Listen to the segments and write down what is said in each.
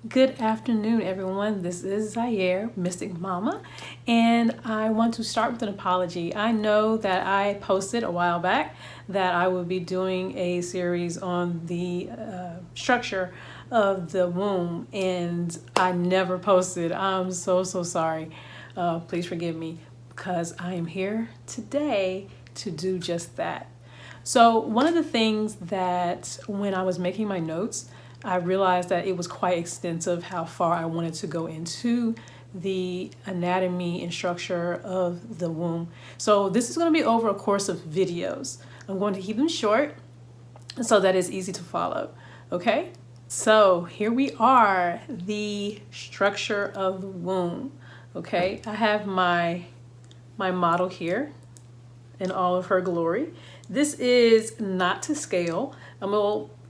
Good afternoon, everyone. This is Zaire, Mystic Momma, and I want to start with an apology. I know that I posted a while back that I will be doing a series on the structure of the womb, and I never posted. I'm so sorry. Please forgive me, because I am here today to do just that. So one of the things that when I was making my notes, I realized that it was quite extensive how far I wanted to go into the anatomy and structure of the womb. So this is going to be over a course of videos. I'm going to keep them short so that it's easy to follow. Okay, so here we are, the structure of the womb. Okay, I have my model here in all of her glory. This is not to scale.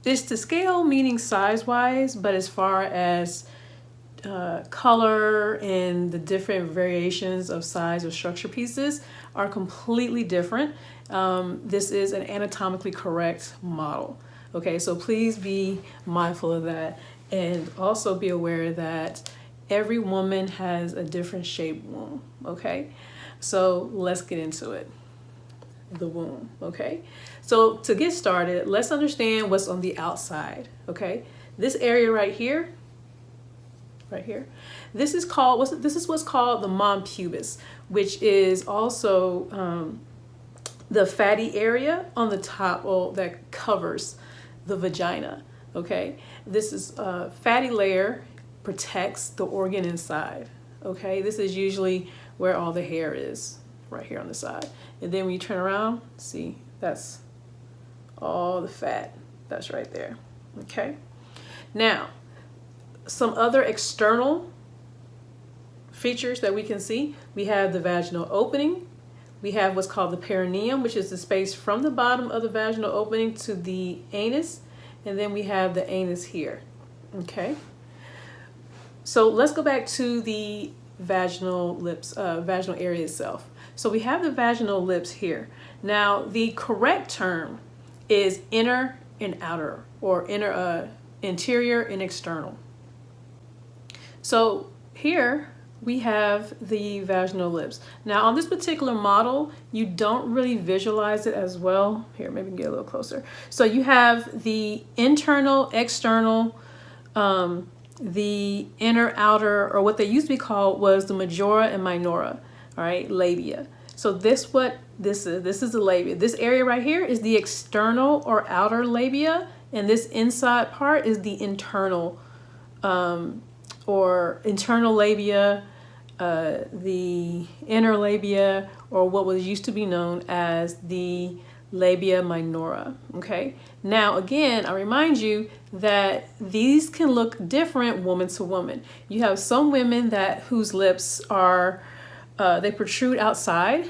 It's to scale, meaning size-wise, but as far as color and the different variations of size of structure pieces are completely different. This is an anatomically correct model. Okay, so please be mindful of that, and also be aware that every woman has a different shaped womb. Okay, so let's get into it. The womb. Okay, so to get started, let's understand what's on the outside. Okay, this area right here, this is what's called the mom pubis, which is also the fatty area on the top that covers the vagina. Okay, this is a fatty layer, protects the organ inside. Okay, this is usually where all the hair is, right here on the side. And then when you turn around, see, that's all the fat that's right there. Okay, now some other external features that we can see: we have the vaginal opening, we have what's called the perineum, which is the space from the bottom of the vaginal opening to the anus, and then we have the anus here. Okay, so let's go back to the vaginal lips, vaginal area itself. So we have the vaginal lips here. Now the correct term is inner and outer, or interior and external. So here we have the vaginal lips. Now on this particular model, you don't really visualize it as well. Here, maybe get a little closer. So you have the internal, external, the inner, outer, or what they used to be called was the majora and minora. All right, labia. So this is the labia. This area right here is the external or outer labia, and this inside part is the internal or internal labia, the inner labia, or what was used to be known as the labia minora. Okay, now again, I remind you that these can look different woman to woman. You have some women whose lips are they protrude outside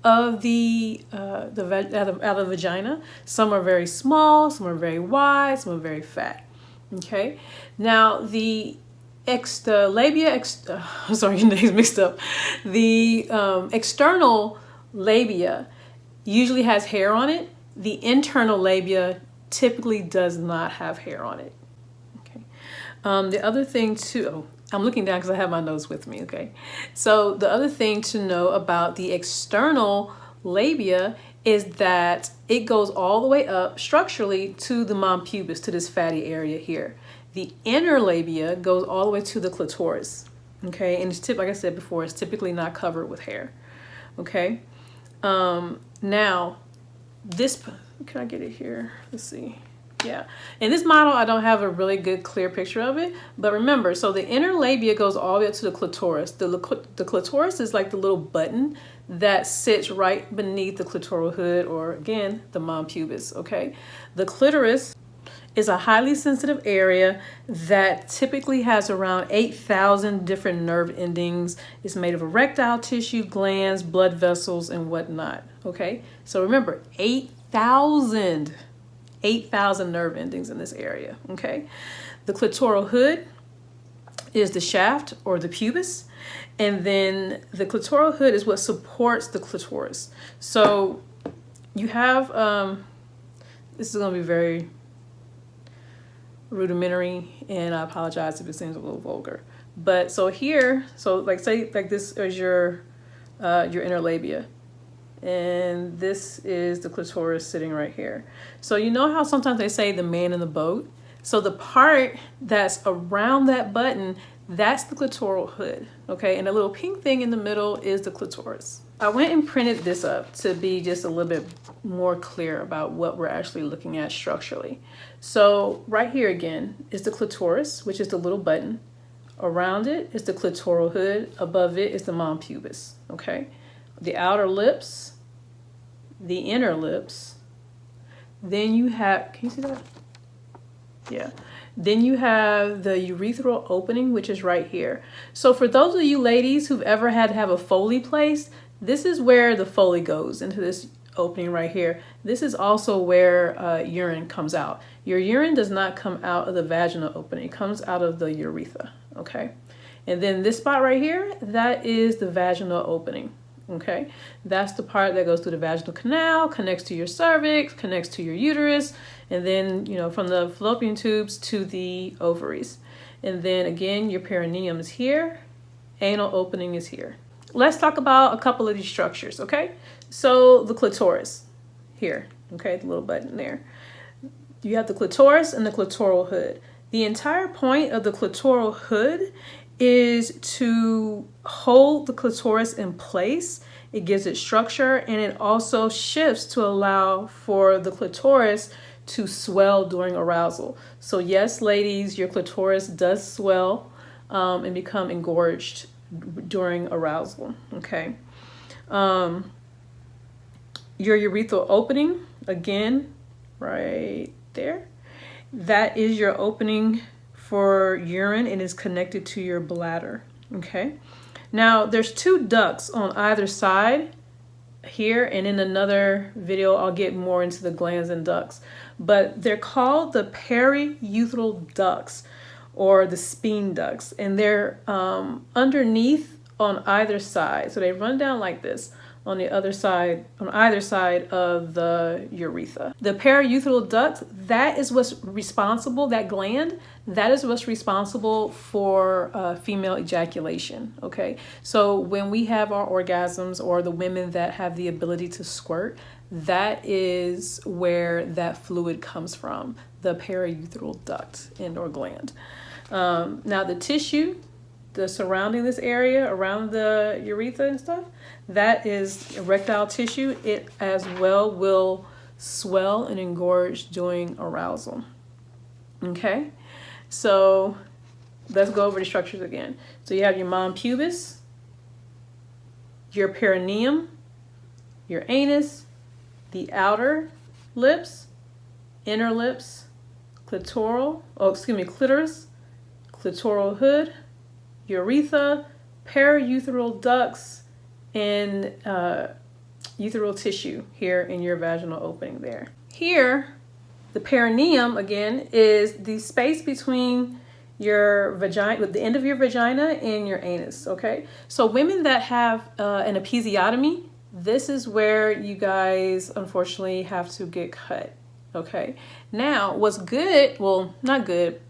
of the vagina. Some are very small, some are very wide, some are very fat. Okay, now the labia, sorry, your name's mixed up. The external labia usually has hair on it. The internal labia typically does not have hair on it. Okay, the other thing too. I'm looking down because I have my notes with me. Okay, so the other thing to know about the external labia is that it goes all the way up structurally to the mom pubis, to this fatty area here. The inner labia goes all the way to the clitoris. Okay, and it's like I said before, it's typically not covered with hair. Okay, now this, can I get it here? Let's see. Yeah, in this model, I don't have a really good clear picture of it, but remember, so the inner labia goes all the way up to the clitoris. The clitoris is like the little button that sits right beneath the clitoral hood, or again, the mom pubis. Okay, the clitoris is a highly sensitive area that typically has around 8,000 different nerve endings. It's made of erectile tissue, glands, blood vessels, and whatnot. Okay, so remember, 8,000 nerve endings in this area. Okay, the clitoral hood is the shaft or the pubis, and then the clitoral hood is what supports the clitoris. So you have this is going to be very rudimentary, and I apologize if it seems a little vulgar. But so here, so like say like this is your inner labia, and this is the clitoris sitting right here. So you know how sometimes they say the man in the boat? So the part that's around that button, that's the clitoral hood, okay? And the little pink thing in the middle is the clitoris. I went and printed this up to be just a little bit more clear about what we're actually looking at structurally. So right here again is the clitoris, which is the little button. Around it is the clitoral hood. Above it is the mom pubis, okay? The outer lips, the inner lips. Then you have, can you see that? Yeah. Then you have the urethral opening, which is right here. So for those of you ladies who've ever had to have a Foley placed, this is where the Foley goes, into this opening right here. This is also where urine comes out. Your urine does not come out of the vaginal opening. It comes out of the urethra, okay? And then this spot right here, that is the vaginal opening, okay? That's the part that goes through the vaginal canal, connects to your cervix, connects to your uterus, and then, you know, from the fallopian tubes to the ovaries. And then again, your perineum is here, anal opening is here. Let's talk about a couple of these structures, okay? So the clitoris here, okay, the little button there. You have the clitoris and the clitoral hood. The entire point of the clitoral hood is to hold the clitoris in place. It gives it structure, and it also shifts to allow for the clitoris to swell during arousal. So yes, ladies, your clitoris does swell and become engorged during arousal, okay? Your urethral opening, again, right there, that is your opening for urine and is connected to your bladder, okay? Now, there's 2 ducts on either side here, and in another video, I'll get more into the glands and ducts, but they're called the periurethral ducts or the spine ducts, and they're underneath on either side. So they run down like this on the other side, on either side of the urethra. The periurethral duct, that is what's responsible, that gland, that is what's responsible for female ejaculation, okay? So when we have our orgasms, or the women that have the ability to squirt, that is where that fluid comes from, the periurethral duct and or gland. Now the tissue, the surrounding this area around the urethra and stuff, that is erectile tissue. It as well will swell and engorge during arousal. Okay, so let's go over the structures again. So you have your mom pubis, your perineum, your anus, the outer lips, inner lips, clitoris, clitoral hood, urethra, periurethral ducts, and urethral tissue here in your vaginal opening there. Here, the perineum, again, is the space between your vagina, with the end of your vagina and your anus, okay? So women that have an episiotomy, this is where you guys unfortunately have to get cut, okay? Now, what's good, well, not good,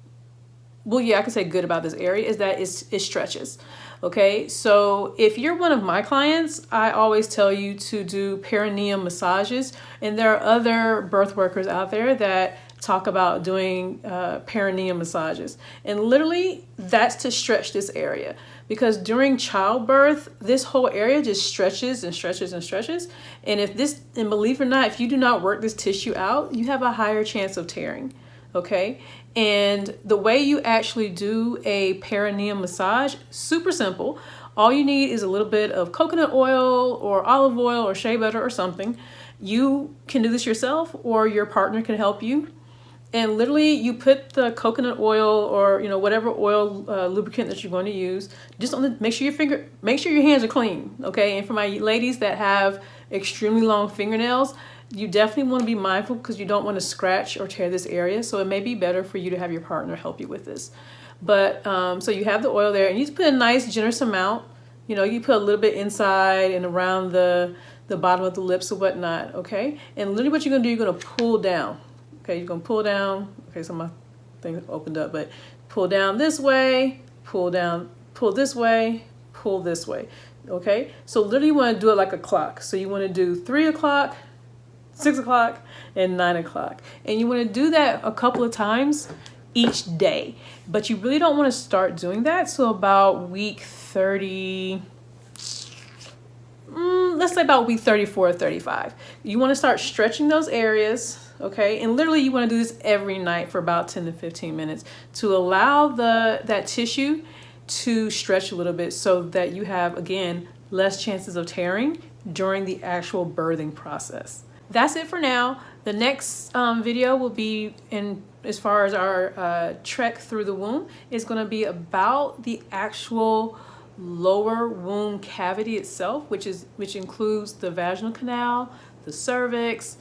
well, yeah, I can say good about this area is that it stretches. Okay, so if you're one of my clients, I always tell you to do perineum massages, and there are other birth workers out there that talk about doing perineum massages, and literally that's to stretch this area, because during childbirth this whole area just stretches and stretches and stretches, and and believe it or not, if you do not work this tissue out, you have a higher chance of tearing. Okay, and the way you actually do a perineum massage, super simple. All you need is a little bit of coconut oil or olive oil or shea butter or something. You can do this yourself, or your partner can help you. And literally you put the coconut oil or, you know, whatever oil lubricant that you're going to use, just on the, make sure your hands are clean, okay? And for my ladies that have extremely long fingernails, you definitely want to be mindful, because you don't want to scratch or tear this area. So it may be better for you to have your partner help you with this. But so you have the oil there, and you just put a nice generous amount. You know, you put a little bit inside and around the bottom of the lips or whatnot, okay? And literally what you're going to do, you're going to pull down. Okay, you're going to pull down. Okay, so my thing opened up, but pull down this way, pull down, pull this way, pull this way. Okay, so literally you want to do it like a clock. So you want to do 3 o'clock, 6 o'clock, and 9 o'clock. And you want to do that a couple of times each day. But you really don't want to start doing that so about week 30, let's say about week 34 or 35. You want to start stretching those areas, okay? And literally you want to do this every night for about 10 to 15 minutes to allow that tissue to stretch a little bit so that you have, again, less chances of tearing during the actual birthing process. That's it for now. The next video will be as far as our trek through the womb is going to be about the actual lower womb cavity itself, which includes the vaginal canal, the cervix,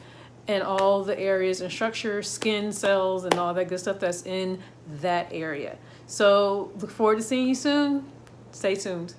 and all the areas and structures, skin cells, and all that good stuff that's in that area. So look forward to seeing you soon. Stay tuned.